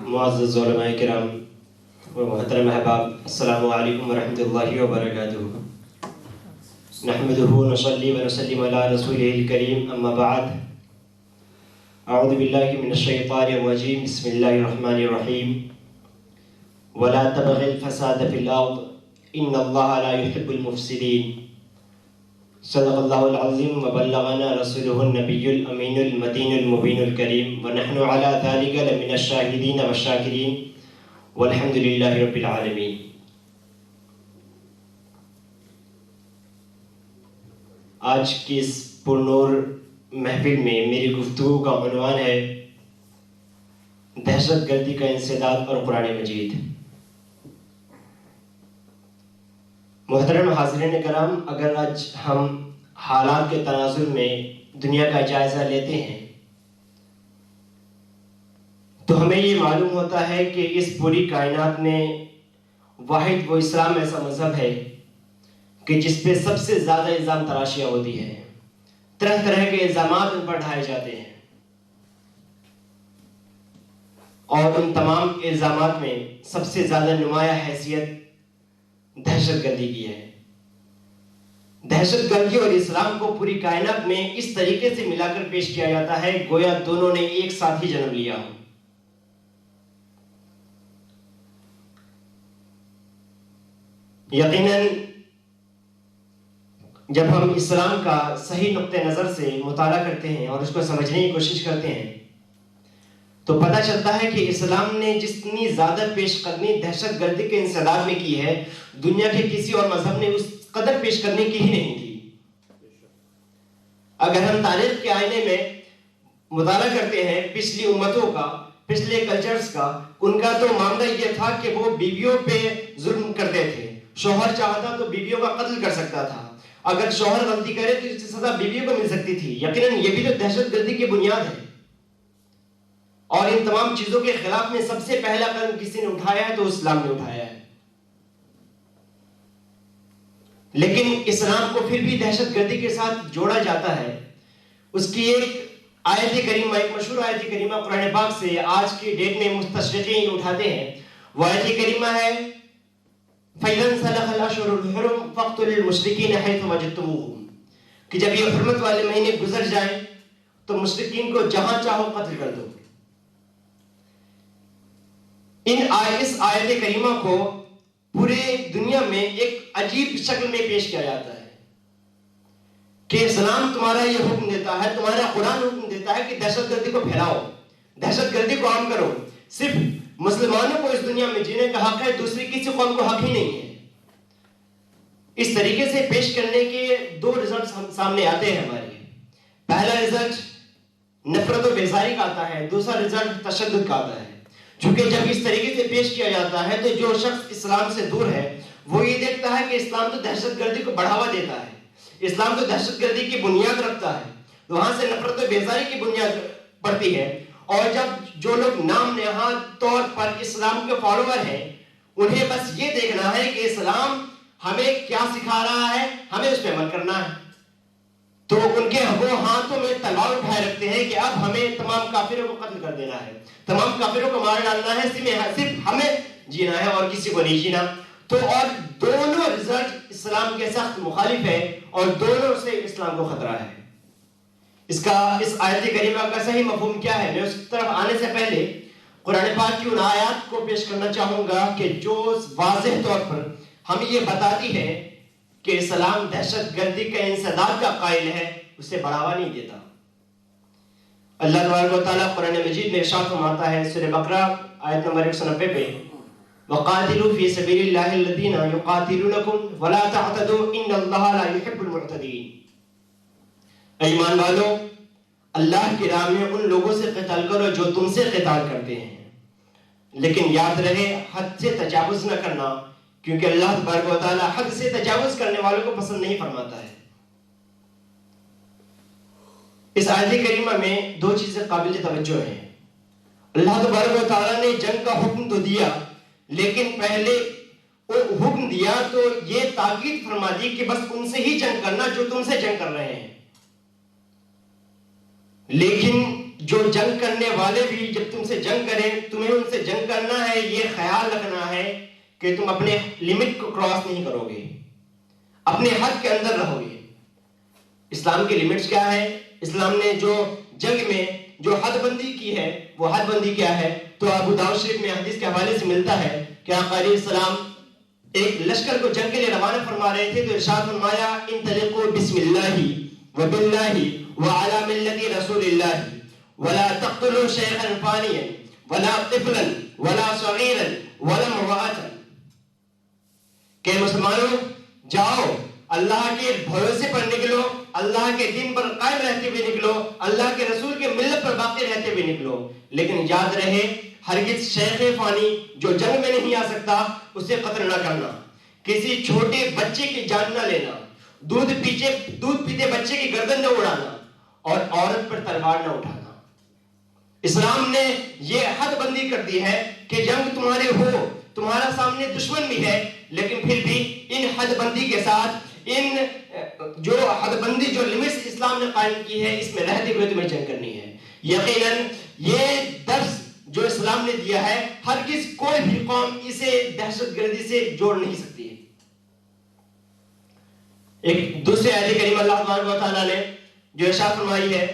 معزز علماء کرام و محترم احباب، السلام علیکم ورحمۃ اللہ وبرکاتہ۔ نحمده ونصلي ونسلم على رسوله الكريم، اما بعد، اعوذ باللہ من الشیطان الرجیم، بسم اللہ الرحمن الرحیم۔ ولا تبغوا الفساد في الارض ان اللہ لا يحب المفسدین۔ صدق اللہ العظیم وبلغنا رسوله النبی الامین المتین المبین الکریم، ونحن على ذلك لمن الشاہدین والشاکرین، والحمد للہ رب العالمین۔ آج کی اس پرنور محفل میں میری گفتگو کا عنوان ہے دہشت گردی کا انسداد اور قرآن مجید۔ محترم حاضرین کرام، اگر آج ہم حالات کے تناظر میں دنیا کا جائزہ لیتے ہیں تو ہمیں یہ معلوم ہوتا ہے کہ اس پوری کائنات میں واحد وہ اسلام ایسا مذہب ہے کہ جس پہ سب سے زیادہ الزام تراشیاں ہوتی ہیں، طرح طرح کے الزامات ان پر ڈھائے جاتے ہیں، اور ان تمام الزامات میں سب سے زیادہ نمایاں حیثیت دہشت گردی کی ہے۔ دہشت گردی اور اسلام کو پوری کائنات میں اس طریقے سے ملا کر پیش کیا جاتا ہے گویا دونوں نے ایک ساتھ ہی جنم لیا ہو۔ یقیناً جب ہم اسلام کا صحیح نقطہ نظر سے مطالعہ کرتے ہیں اور اس کو سمجھنے کی کوشش کرتے ہیں تو پتہ چلتا ہے کہ اسلام نے جتنی زیادہ پیش قدمی دہشت گردی کے انسداد میں کی ہے، دنیا کے کسی اور مذہب نے اس قدر پیش کرنے کی ہی نہیں تھی۔ اگر ہم تاریخ کے آئینے میں مطالعہ کرتے ہیں پچھلی امتوں کا، پچھلے کلچرز کا، ان کا تو معاملہ یہ تھا کہ وہ بیویوں پہ ظلم کرتے تھے۔ شوہر چاہتا تو بیویوں کا قتل کر سکتا تھا، اگر شوہر غلطی کرے تو اس کی سزا بیویوں کو مل سکتی تھی۔ یقیناً یہ بھی تو دہشت گردی کی بنیاد ہے، اور ان تمام چیزوں کے خلاف میں سب سے پہلا قدم کسی نے اٹھایا ہے تو اسلام نے اٹھایا ہے۔ لیکن اسلام کو پھر بھی دہشت گردی کے ساتھ جوڑا جاتا ہے۔ اس کی ایک آیت کریمہ، ایک مشہور آیت کریمہ قرآن پاک سے آج کی ڈیٹ میں مستشرقین اٹھاتے ہیں۔ وہ آیت کریمہ ہے فَإِذَا انْسَلَخَ الْأَشْهُرُ الْحُرُمُ فَاقْتُلُوا الْمُشْرِكِينَ حَيْثُ وَجَدتُّمُوهُمْ، کہ جب یہ حرمت والے مہینے گزر جائیں تو مشرکین کو جہاں چاہو قتل کر دو۔ اس آیت کریمہ کو پورے دنیا میں ایک عجیب شکل میں پیش کیا جاتا ہے کہ اسلام تمہارا یہ حکم دیتا ہے، تمہارا قرآن حکم دیتا ہے کہ دہشت گردی کو پھیلاؤ، دہشت گردی کو عام کرو۔ صرف مسلمانوں کو اس دنیا میں جینے کا حق ہے، دوسری کسی قوم کو حق ہی نہیں ہے۔ اس طریقے سے پیش کرنے کے دو رزلٹ سامنے آتے ہیں ہمارے۔ پہلا رزلٹ نفرت و بیزاری کا آتا ہے، دوسرا رزلٹ تشدد کا آتا ہے۔ چونکہ جب اس طریقے سے پیش کیا جاتا ہے تو جو شخص اسلام سے دور ہے وہ یہ دیکھتا ہے کہ اسلام تو دہشت گردی کو بڑھاوا دیتا ہے، اسلام تو دہشت گردی کی بنیاد رکھتا ہے، وہاں سے نفرت و بیزاری کی بنیاد پڑتی ہے۔ اور جب جو لوگ نام نہاد طور پر اسلام کے فالوور ہیں، انہیں بس یہ دیکھنا ہے کہ اسلام ہمیں کیا سکھا رہا ہے، ہمیں اس پہ عمل کرنا ہے، تو ان کے وہ ہاتھوں میں تلوار اٹھائے رکھتے ہیں کہ اب ہمیں تمام کافروں کو قتل کر دینا ہے، تمام کافروں کو مار ڈالنا ہے، صرف ہمیں جینا ہے اور کسی کو نہیں جینا۔ تو اور دونوں رزلٹ اسلام کے سخت مخالف ہے اور دونوں سے اسلام کو خطرہ ہے۔ اس آیت کریمہ کا صحیح مفہوم کیا ہے، میں اس طرف آنے سے پہلے قرآن پاک کی ان آیات کو پیش کرنا چاہوں گا کہ جو واضح طور پر ہمیں یہ بتاتی ہے کہ اسلام دہشت گردی کا انسداد کا قائل ہے، اسے بڑھاوا نہیں دیتا۔ اللہ تبارک و تعالیٰ قرآن مجید میں ارشاد فرماتا ہے سورہ بقرہ آیت نمبر 190 پہ، وَقَاتِلُوا فِي سَبِيلِ اللَّهِ الَّذِينَ يُقَاتِلُونَكُمْ وَلَا تَعْتَدُوا إِنَّ اللَّهَ لَا يُحِبُّ الْمُعْتَدِينَ۔ ایمان والو، اللہ کی راہ میں ان لوگوں سے قتال کرو جو تم سے قتال کرتے ہیں، لیکن یاد رہے حد سے تجاوز نہ کرنا، کیونکہ اللہ تبارک و تعالیٰ حد سے تجاوز کرنے والوں کو پسند نہیں فرماتا ہے۔ اس آیت کریمہ میں دو چیزیں قابل توجہ ہیں۔ اللہ تبارک و تعالیٰ نے جنگ کا حکم تو دیا، لیکن پہلے حکم دیا تو یہ تاکید فرما دی کہ بس ان سے ہی جنگ کرنا جو تم سے جنگ کر رہے ہیں۔ لیکن جو جنگ کرنے والے بھی جب تم سے جنگ کریں تمہیں ان سے جنگ کرنا ہے، یہ خیال رکھنا ہے کہ تم اپنے لمٹ کو کراس نہیں کرو گے، اپنے حد کے اندر رہو گے۔ اسلام کی لمٹس کیا ہے؟ اسلام نے جو جنگ میں جو حد بندی کی ہے وہ حد بندی کیا ہے؟ تو ابو داؤد شریف میں حدیث کے حوالے سے ملتا ہے کہ آقا علیہ السلام ایک لشکر کو جنگ کے لیے روانہ فرما رہے تھے تو ارشاد فرمایا انطلقوا بسم اللہ وباللہ وعلی ملت رسول اللہ ولا تقتلوا شیخا فانیا ولا طفلا ولا صغیرا ولا امرأة، کہ مسلمانوں جاؤ اللہ کے بھروسے پر نکلو، اللہ کے دین پر قائم رہتے ہوئے نکلو، اللہ کے رسول کے ملت پر باقی رہتے ہوئے نکلو، لیکن یاد رہے ہرگز شیخ فانی جو جنگ میں نہیں آ سکتا اسے قتل نہ کرنا، کسی چھوٹے بچے کی جان نہ لینا، دودھ پیتے بچے کی گردن نہ اڑانا اور عورت پر تلوار نہ اٹھانا۔ اسلام نے یہ حد بندی کر دی ہے کہ جنگ تمہارے ہو، تمہارا سامنے دشمن بھی ہے، لیکن پھر بھی ان حد بندی کے ساتھ ان جو حد بندی جو لمٹس اسلام نے قائم کی ہے اس میں رہتے ہوئے تمہیں جنگ کرنی ہے۔ یقیناً یہ درس جو اسلام نے دیا ہے ہرگز کوئی بھی قوم اسے دہشت گردی سے جوڑ نہیں سکتی ہے۔ ایک دوسرے آیت کریم اللہ تبارک و تعالیٰ نے جو ارشاد فرمائی ہے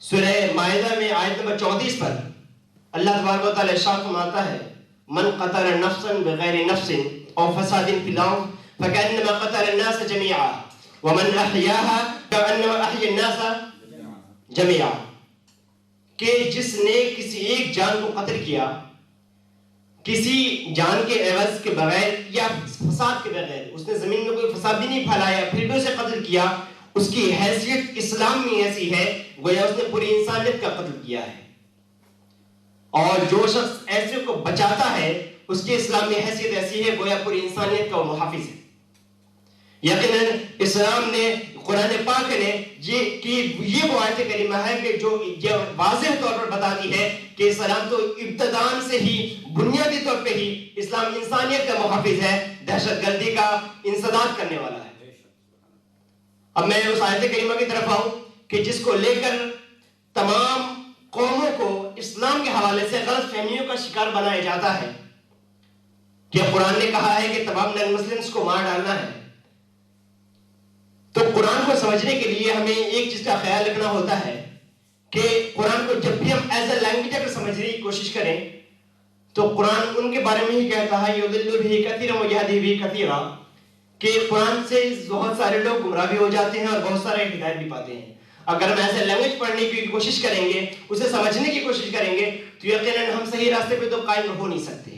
سورہ مائدہ میں آیت نمبر 34 پر اللہ تبارک و تعالیٰ ارشاد فرماتا ہے من قتل نفسا بغیر نفس او فساد فی الارض فکأنما قتل الناس جميعا ومن احیاها فکأنما احیا الناس جميعا، کہ جس نے کسی ایک جان کو قتل کیا کسی جان کے عوض کے بغیر یا فساد کے بغیر، اس نے زمین میں کوئی فساد بھی نہیں پھیلایا پھر بھی اسے قتل کیا، اس کی حیثیت اسلام میں ایسی ہے گویا اس نے پوری انسانیت کا قتل کیا ہے، اور جو شخص ایسے کو بچاتا ہے اس کی اسلامی حیثیت ایسی ہے گویا پوری انسانیت کا وہ محافظ ہے۔ یقیناً اسلام نے قرآن پاک نے یہ وہ آیت کریمہ ہے کہ جو واضح طور پر بتاتی ہے کہ اسلام تو ابتدان سے ہی بنیادی طور پہ ہی اسلام انسانیت کا محافظ ہے، دہشت گردی کا انسداد کرنے والا ہے۔ اب میں اس آیت کریمہ کی طرف آؤں کہ جس کو لے کر تمام قوموں کو اسلام کے حوالے سے غلط فہمیوں کا شکار بنایا جاتا ہے کہ قرآن نے کہا ہے کہ تمام نان مسلمز کو مار ڈالنا ہے، تو قرآن کو سمجھنے کے لیے ہمیں ایک چیز کا خیال رکھنا ہوتا ہے کہ قرآن کو جب بھی ہم ایز اے لینگویج اگر سمجھنے کی کوشش کریں تو قرآن ان کے بارے میں ہی کہتا ہے یضل بہ کثیرا ویہدی بہ کثیرا، کہ قرآن سے بہت سارے لوگ گمراہ بھی ہو جاتے ہیں اور بہت سارے ہدایت بھی پاتے ہیں۔ اگر ہم ایسے لینگویج پڑھنے کی کوشش کریں گے، اسے سمجھنے کی کوشش کریں گے تو یقیناً ہم صحیح راستے پہ تو قائم ہو نہیں سکتے۔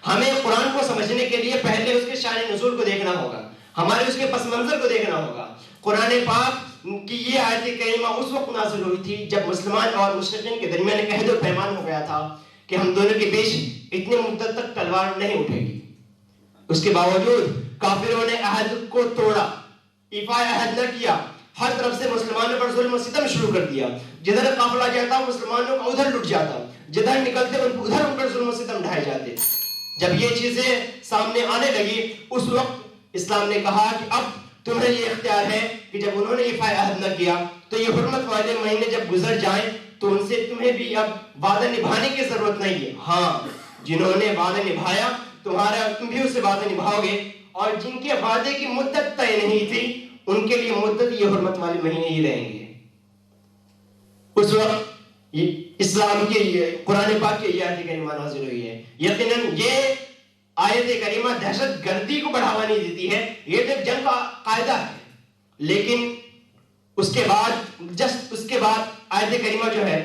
ہمیں قرآن کو سمجھنے کے لیے پہلے اس کے شان نزول کو دیکھنا ہوگا، ہمارے اس کے پس منظر کو دیکھنا ہوگا۔ قرآن پاک کی یہ آیت کریمہ اس وقت نازل ہوئی تھی جب مسلمان اور مشرکین کے درمیان ایک عہد و پیمان ہو گیا تھا کہ ہم دونوں کے بیچ اتنے مدت تک تلوار نہیں اٹھے گی۔ اس کے باوجود کافروں نے عہد کو توڑا، ایفا عہد نہ کیا، ہر طرف سے مسلمانوں پر ظلم و ستم شروع کر دیا، جدھر قافلہ جاتا مسلمانوں کا ادھر لٹ جاتا، جدھر نکلتے ادھر ان پر ظلم و ستم ڈھائے جاتے۔ جب یہ چیزیں سامنے آنے لگی اس وقت اسلام نے کہا کہ اب تمہیں یہ اختیار ہے کہ جب انہوں نے ایفا عہد نہ کیا تو یہ حرمت والے مہینے جب گزر جائیں تو ان سے تمہیں بھی اب وعدہ نبھانے کی ضرورت نہیں ہے۔ ہاں جنہوں نے وعدہ نبھایا تم بھی اسے وعدہ نبھاؤ گے، اور جن کے وعدے کی مدت طے نہیں تھی ان کے لیے مدت یہ حرمت والے مہینے ہی رہیں گے۔ اس وقت اسلام کی قرآن پاک کی یہ آیت کریمہ نازل ہوئی ہے۔ یقیناً یہ آیت کریمہ دہشت گردی کو بڑھاوا نہیں دیتی ہے، یہ تو جنگ کا قاعدہ ہے، لیکن اس کے بعد آیت کریمہ جو ہے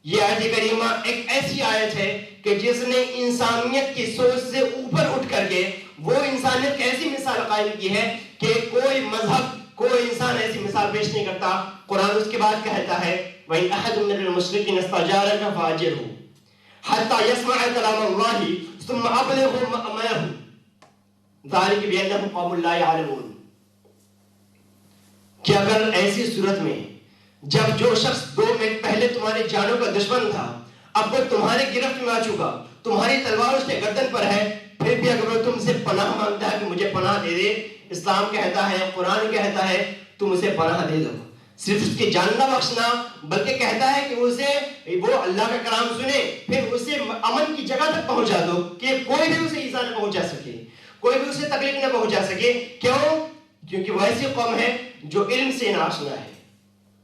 یہ آیت کریمہ ایک ایسی آیت ہے کہ جس نے انسانیت کی سوچ سے اوپر اٹھ کر کے وہ انسانیت کی ایسی مثال قائم کی ہے کہ کوئی مذہب کوئی انسان ایسی مثال پیش نہیں کرتا۔ قرآن اس کے بعد کہتا ہے وَإِنْ أَحَدٌ مِّنَ الْمُشْرِكِينَ اسْتَجَارَكَ فَأَجِرْهُ حَتَّى يَسْمَعَ كَلَامَ اللَّهِ ثُمَّ أَبْلِغْهُ مَأْمَنَهُ ذَلِكَ بِأَنَّهُمْ قَوْمٌ لَا يَعْلَمُونَ، کہ اگر ایسی صورت میں جب جو شخص 2 منٹ پہلے تمہارے جانوں کا دشمن تھا اب وہ تمہارے گرفت میں آ چکا، تمہاری تلوار اس کے گردن پر ہے، پھر بھی اگر وہ تم سے پناہ مانگتا ہے کہ مجھے پناہ دے دے، اسلام کہتا ہے قرآن کہتا ہے تم اسے پناہ دے دو۔ صرف اس کے جاننا بخشنا، بلکہ کہتا ہے کہ اسے وہ اللہ کا کلام سنے، پھر اسے امن کی جگہ تک پہنچا دو کہ کوئی بھی اسے ایذا نہ پہنچا سکے، کوئی بھی اسے تکلیف نہ پہنچا سکے. کیوں؟ کیونکہ وہ ایسی قوم ہے جو علم سے ناشنا ہے،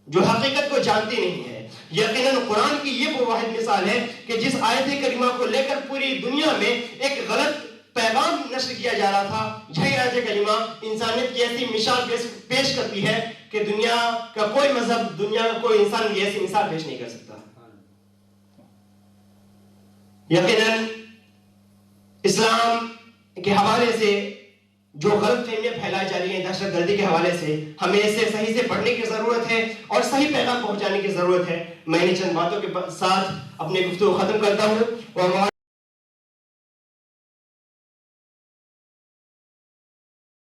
جو حقیقت کو جانتی نہیں ہے. یقیناً قرآن کی یہ وہ واحد مثال ہے کہ جس آیت کریمہ کو لے کر پوری دنیا میں ایک غلط پیغام نشر کیا جا رہا تھا، یہی آیت کریمہ انسانیت کی ایسی مثال پیش کرتی ہے کہ دنیا کا کوئی مذہب، دنیا کا کوئی انسان کی ایسی مثال پیش نہیں کر سکتا. یقیناً اسلام کے حوالے سے جو غلط فہمیاں پھیلائی جا رہی ہیں دہشت گردی کے حوالے سے، ہمیں اسے صحیح سے پڑھنے کی ضرورت ہے اور صحیح پیغام پہنچانے کی ضرورت ہے. میں نے چند باتوں کے ساتھ اپنی گفتگو ختم کرتا ہوں. اور